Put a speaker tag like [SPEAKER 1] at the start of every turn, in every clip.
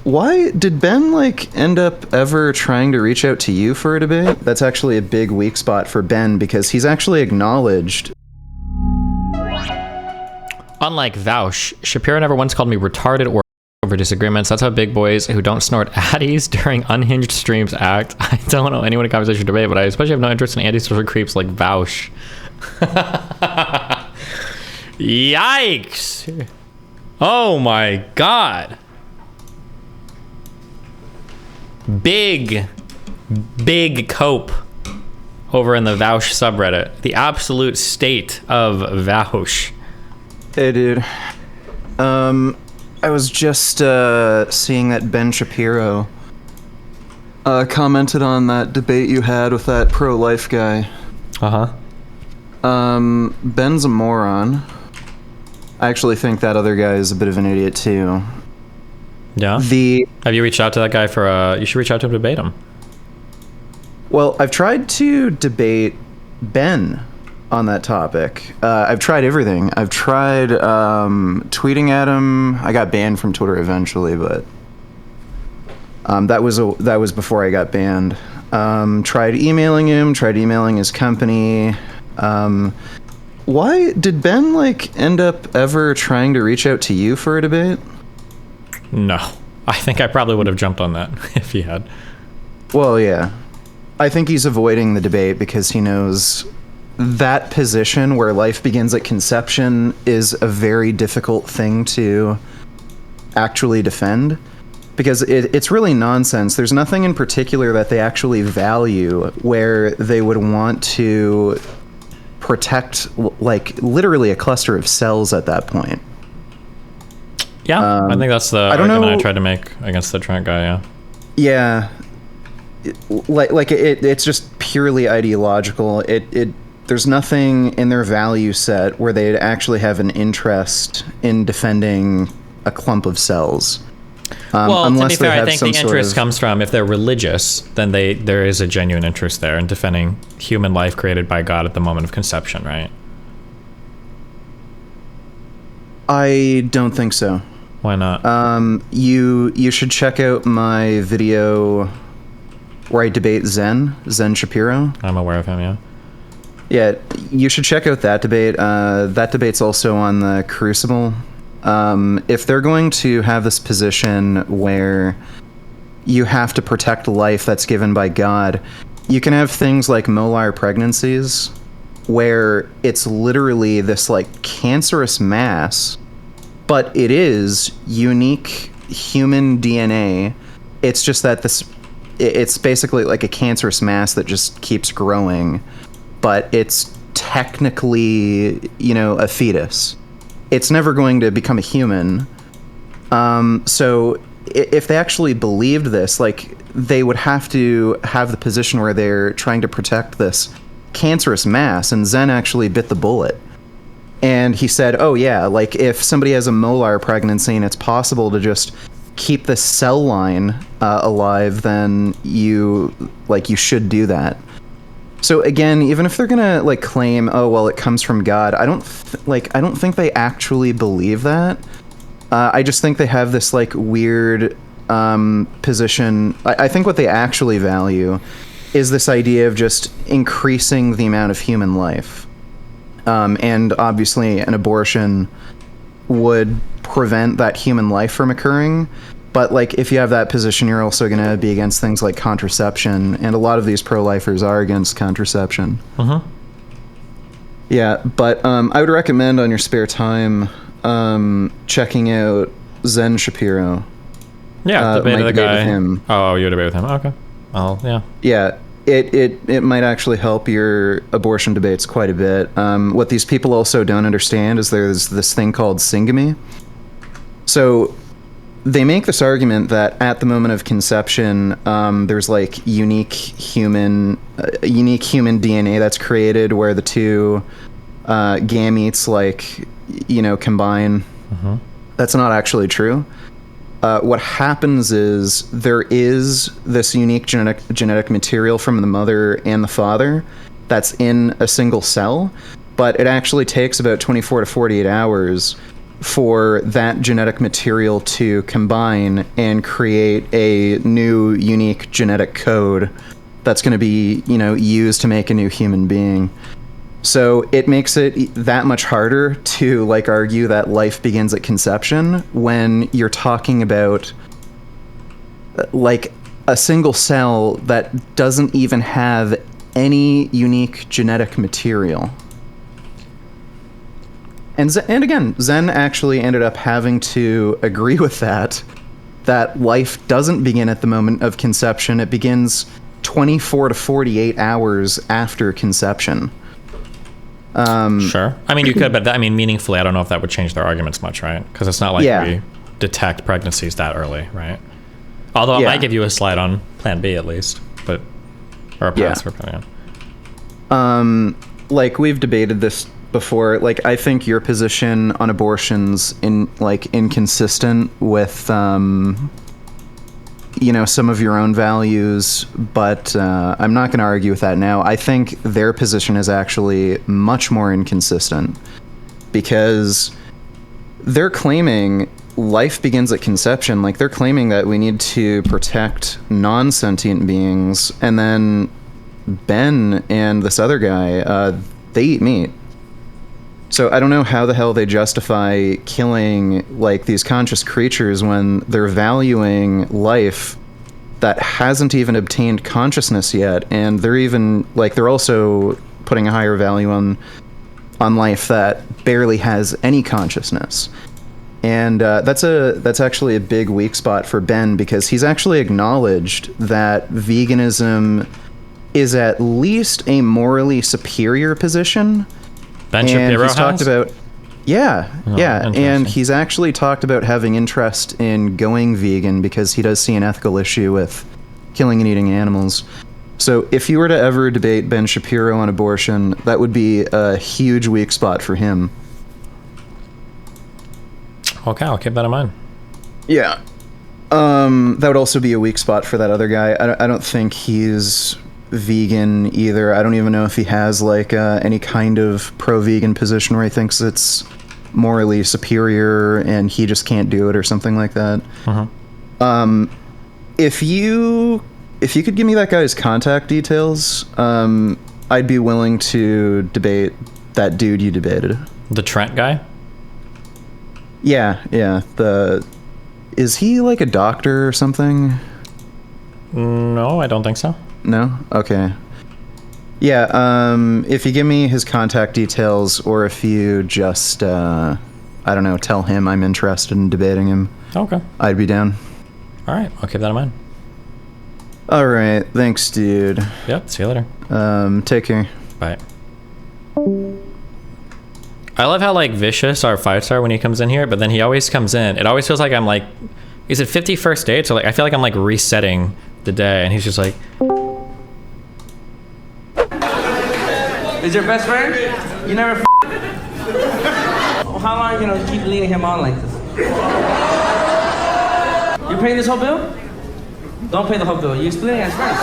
[SPEAKER 1] Why did Ben, end up ever trying to reach out to you for a debate? That's actually a big weak spot for Ben, because he's actually acknowledged.
[SPEAKER 2] Unlike Vaush, Shapiro never once called me retarded or over disagreements. That's how big boys who don't snort addies during unhinged streams act. I don't know anyone in conversation or debate, but I especially have no interest in antisocial creeps like Vaush. Yikes! Oh my god. Big cope over in the Vaush subreddit. The absolute state of Vaush.
[SPEAKER 1] Hey, dude. I was just seeing that Ben Shapiro commented on that debate you had with that pro-life guy.
[SPEAKER 2] Uh-huh.
[SPEAKER 1] Ben's a moron. I actually think that other guy is a bit of an idiot too.
[SPEAKER 2] Yeah? Have you reached out to that guy for you should reach out to him to debate him.
[SPEAKER 1] Well, I've tried to debate Ben on that topic. I've tried everything. I've tried tweeting at him. I got banned from Twitter eventually, but that was before I got banned. Tried emailing him, tried emailing his company. Why did Ben end up ever trying to reach out to you for a debate?
[SPEAKER 2] No. I think I probably would have jumped on that if he had.
[SPEAKER 1] Well, yeah. I think he's avoiding the debate because he knows that position where life begins at conception is a very difficult thing to actually defend, because it's really nonsense. There's nothing in particular that they actually value where they would want to protect literally a cluster of cells at that point.
[SPEAKER 2] Yeah, I think that's the argument I tried to make against the Trent guy, yeah.
[SPEAKER 1] Yeah. It's just purely ideological. There's nothing in their value set where they'd actually have an interest in defending a clump of cells.
[SPEAKER 2] Well, to be fair, I think the interest comes from, if they're religious, then there is a genuine interest there in defending human life created by God at the moment of conception, right? I
[SPEAKER 1] don't think so.
[SPEAKER 2] Why not?
[SPEAKER 1] You should check out my video where I debate Zen Shapiro.
[SPEAKER 2] I'm aware of him, yeah.
[SPEAKER 1] Yeah, you should check out that debate. That debate's also on the Crucible. If they're going to have this position where you have to protect life that's given by God, you can have things like molar pregnancies, where it's literally this cancerous mass, but it is unique human DNA. It's just that it's basically like a cancerous mass that just keeps growing, but it's technically, a fetus. It's never going to become a human. So if they actually believed this, they would have to have the position where they're trying to protect this cancerous mass, and Zen actually bit the bullet. And he said, oh yeah, if somebody has a molar pregnancy and it's possible to just keep the cell line alive, then you should do that. So again, even if they're gonna claim, oh well, it comes from God, I don't think they actually believe that. I just think they have this weird position. I think what they actually value is this idea of just increasing the amount of human life. And obviously an abortion would prevent that human life from occurring. But if you have that position, you're also going to be against things like contraception, and a lot of these pro-lifers are against contraception.
[SPEAKER 2] Uh-huh.
[SPEAKER 1] Yeah, but I would recommend on your spare time checking out Zen Shapiro.
[SPEAKER 2] Yeah, debate the guy.
[SPEAKER 1] With him.
[SPEAKER 2] Oh, you debate with him. Okay. Oh, yeah.
[SPEAKER 1] Yeah, it might actually help your abortion debates quite a bit. What these people also don't understand is there's this thing called singamy. So they make this argument that at the moment of conception, there's unique human DNA that's created where the two gametes combine.
[SPEAKER 2] Uh-huh.
[SPEAKER 1] That's not actually true. What happens is there is this unique genetic material from the mother and the father that's in a single cell, but it actually takes about 24 to 48 hours for that genetic material to combine and create a new unique genetic code that's going to be, used to make a new human being. So it makes it that much harder to like argue that life begins at conception when you're talking about like a single cell that doesn't even have any unique genetic material. And again, Zen actually ended up having to agree with that life doesn't begin at the moment of conception. It begins 24 to 48 hours after conception.
[SPEAKER 2] Sure. I mean, you could, but meaningfully, I don't know if that would change their arguments much, right? Because it's not like we detect pregnancies that early, right? Although it might give you a slide on Plan B at least, or a pass for Plan A.
[SPEAKER 1] Like we've debated this before. Like I think your position on abortion's inconsistent with some of your own values, but I'm not going to argue with that now. I think their position is actually much more inconsistent because they're claiming life begins at conception. Like they're claiming that we need to protect non-sentient beings, and then Ben and this other guy, they eat meat. So I don't know how the hell they justify killing like these conscious creatures when they're valuing life that hasn't even obtained consciousness yet, and they're also putting a higher value on life that barely has any consciousness. And that's actually a big weak spot for Ben, because he's actually acknowledged that veganism is at least a morally superior position.
[SPEAKER 2] Ben Shapiro has?
[SPEAKER 1] Talked about, and he's actually talked about having interest in going vegan because he does see an ethical issue with killing and eating animals. So if you were to ever debate Ben Shapiro on abortion, that would be a huge weak spot for him.
[SPEAKER 2] Okay, I'll keep that in mind.
[SPEAKER 1] Yeah. That would also be a weak spot for that other guy. I don't think he's vegan either. I don't even know if he has like any kind of pro-vegan position where he thinks it's morally superior and he just can't do it or something like that. If you could give me that guy's contact details, I'd be willing to debate that dude you debated.
[SPEAKER 2] The Trent guy?
[SPEAKER 1] Yeah. Is he like a doctor or something?
[SPEAKER 2] No, I don't think so.
[SPEAKER 1] No? Okay. Yeah, if you give me his contact details, or if you just, I don't know, tell him I'm interested in debating him.
[SPEAKER 2] Okay.
[SPEAKER 1] I'd be down.
[SPEAKER 2] All right, I'll keep that in mind.
[SPEAKER 1] All right, thanks, dude.
[SPEAKER 2] Yep, see you later.
[SPEAKER 1] Take care.
[SPEAKER 2] Bye. I love how like vicious our fights are when he comes in here, but then he always comes in. It always feels like I'm like, is it 51st dates? Or like, I feel like I'm like resetting the day, and he's just like,
[SPEAKER 3] is your best friend? You never well, how long are you gonna keep leading him on like this? You're paying this whole bill? Don't pay the whole bill. You're splitting as friends.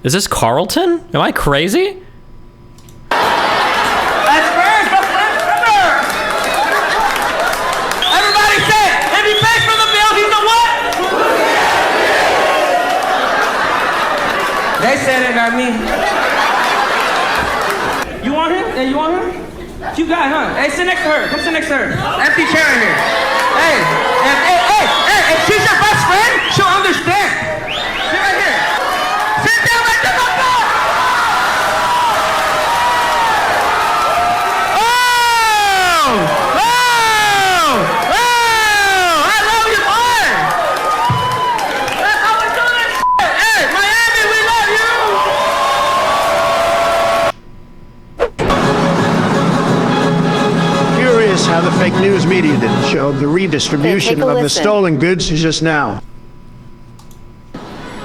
[SPEAKER 2] is this Carlton? Am I crazy?
[SPEAKER 3] As friends, but friends, remember! Everybody say it! If he pays for the bill, he's a what? They said it, not me. You want him? Hey, you want him? Cute guy, huh? Hey, sit next to her. Come sit next to her. Empty chair in here. Hey, if she's your best friend, she'll understand. Sit right here. Sit down right there. I love you, boy. That's how we do this shit. Hey, Miami, we love you.
[SPEAKER 4] Curious how the fake news media didn't show the redistribution of the stolen goods just now.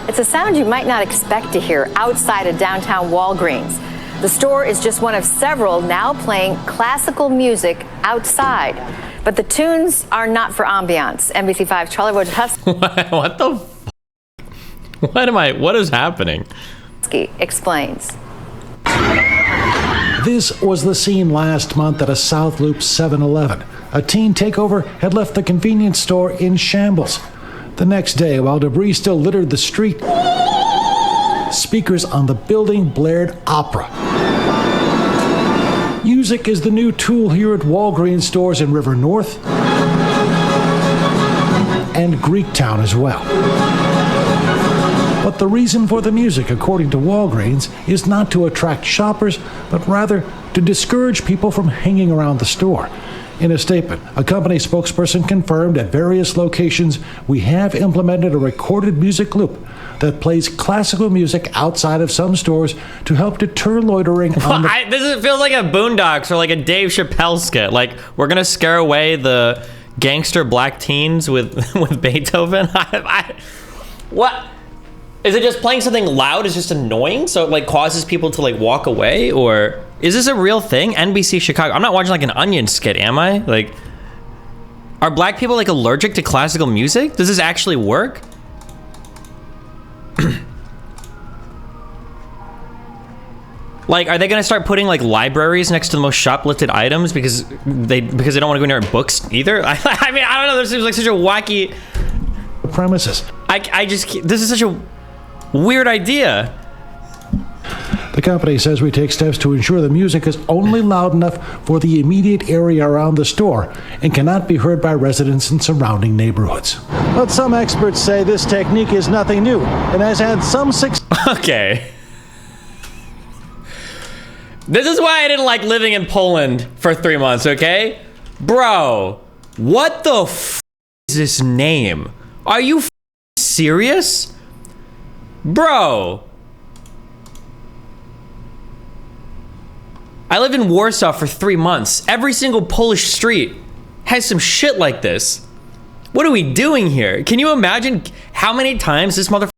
[SPEAKER 5] It's a sound you might not expect to hear outside of downtown Walgreens. The store is just one of several now playing classical music outside. But the tunes are not for ambiance. NBC5's Charlie Wojciechowski
[SPEAKER 2] What the what is happening?
[SPEAKER 5] explains.
[SPEAKER 6] This was the scene last month at a South Loop 7-Eleven. a teen takeover had left the convenience store in shambles. The next day, while debris still littered the street, speakers on the building blared opera. Music is the new tool here at Walgreens stores in River North and Greektown as well. But the reason for the music, according to Walgreens, is not to attract shoppers, but rather to discourage people from hanging around the store. In a statement, a company spokesperson confirmed at various locations we have implemented a recorded music loop that plays classical music outside of some stores to help deter loitering on the...
[SPEAKER 2] This feels like a Boondocks or like a Dave Chappelle skit. Like, we're gonna scare away the gangster black teens with Beethoven. What? Is it just playing something loud is just annoying, so it like causes people to like walk away? Or is this a real thing? NBC Chicago. I'm not watching like an Onion skit, am I? Like, are black people like allergic to classical music? Does this actually work? Like, are they gonna start putting like libraries next to the most shoplifted items because they don't want to go near books either? I mean, I don't know. This seems like such a wacky
[SPEAKER 6] premises.
[SPEAKER 2] This is such a weird idea.
[SPEAKER 6] The company says we take steps to ensure the music is only loud enough for the immediate area around the store and cannot be heard by residents in surrounding neighborhoods. But some experts say this technique is nothing new and has had some success.
[SPEAKER 2] Okay. This is why I didn't like living in Poland for 3 months, okay? Bro, what the f is this name? Are you f serious? Bro. I lived in Warsaw for 3 months. Every single Polish street has some shit like this. What are we doing here? Can you imagine how many times this motherfucker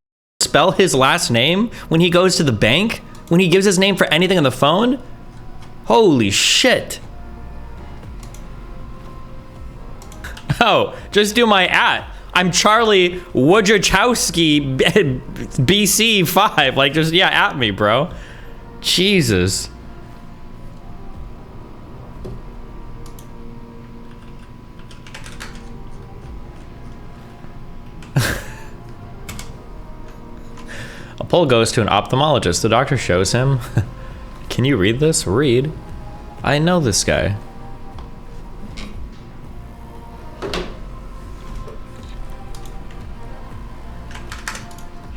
[SPEAKER 2] spell his last name when he goes to the bank? When he gives his name for anything on the phone? Holy shit. Oh, just do my @ I'm Charlie Wojciechowski BC 5. Like, just, yeah, at me, bro. Jesus. A poll goes to an ophthalmologist. The doctor shows him. Can you read this? Read. I know this guy.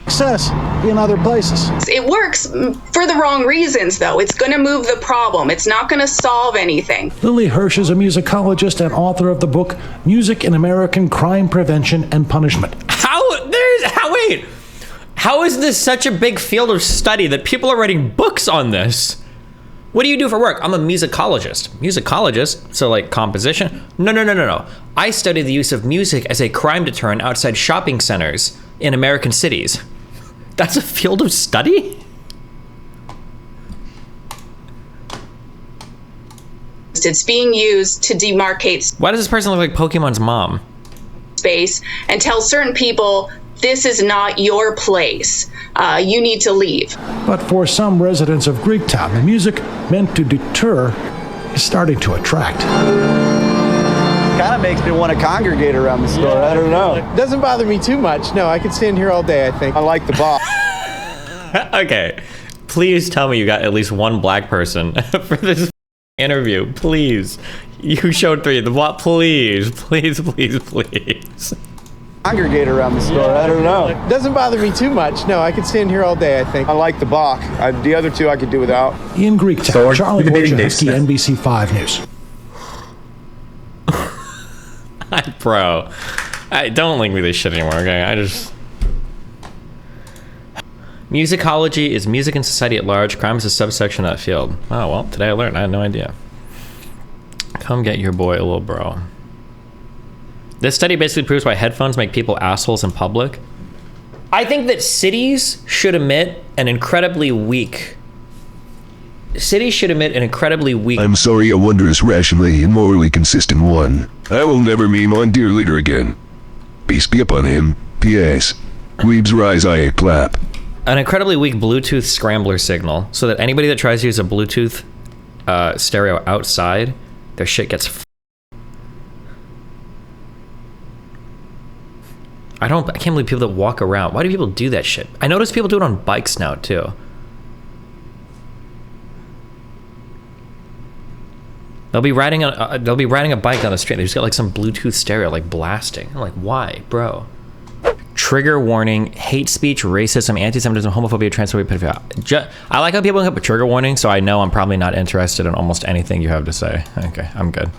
[SPEAKER 6] Success in other places.
[SPEAKER 7] It works for the wrong reasons, though. It's going to move the problem. It's not going to solve anything.
[SPEAKER 6] Lily Hirsch is a musicologist and author of the book Music in American Crime Prevention and Punishment.
[SPEAKER 2] Wait. How is this such a big field of study that people are writing books on this? What do you do for work? I'm a musicologist. Musicologist? So like composition? No. I study the use of music as a crime deterrent outside shopping centers in American cities. That's a field of study?
[SPEAKER 7] It's being used to demarcate
[SPEAKER 2] Why does this person look like Pokemon's mom?
[SPEAKER 7] Space and tell certain people, this is not your place. You need to leave.
[SPEAKER 6] But for some residents of Greektown, the music meant to deter is starting to attract.
[SPEAKER 8] Kind of makes me want to congregate around the store. I don't know.
[SPEAKER 9] Doesn't bother me too much. No, I could stand here all day, I think.
[SPEAKER 8] I like the box.
[SPEAKER 2] Okay. Please tell me you got at least one black person for this interview. Please. You showed 3. The block. Please.
[SPEAKER 8] Congregate around the store. I don't know.
[SPEAKER 9] Doesn't bother me too much. No, I could stand here all day, I think.
[SPEAKER 8] I like the Bach. The other 2 I could do without.
[SPEAKER 6] In Greektown, Charlie Wojciechowski, NBC 5 News.
[SPEAKER 2] Bro, don't link me this shit anymore, okay? Musicology is music and society at large. Crime is a subsection of that field. Oh, well, today I learned. I had no idea. Come get your boy, little bro. This study basically proves why headphones make people assholes in public. I think that cities should emit an incredibly weak...
[SPEAKER 10] I'm sorry, a wondrous, rationally, and morally consistent one. I will never meet my dear leader again. Peace be upon him. P.S. Weebs rise, I clap.
[SPEAKER 2] An incredibly weak Bluetooth scrambler signal, so that anybody that tries to use a Bluetooth stereo outside, their shit gets I can't believe people that walk around. Why do people do that shit? I notice people do it on bikes now too. They'll be riding a bike down the street. They just got like some Bluetooth stereo like blasting. I'm like, why, bro? Trigger warning: hate speech, racism, anti-Semitism, homophobia, transphobia, pedophilia. I like how people can put trigger warning, so I know I'm probably not interested in almost anything you have to say. Okay, I'm good.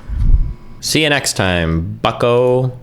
[SPEAKER 2] See you next time, bucko.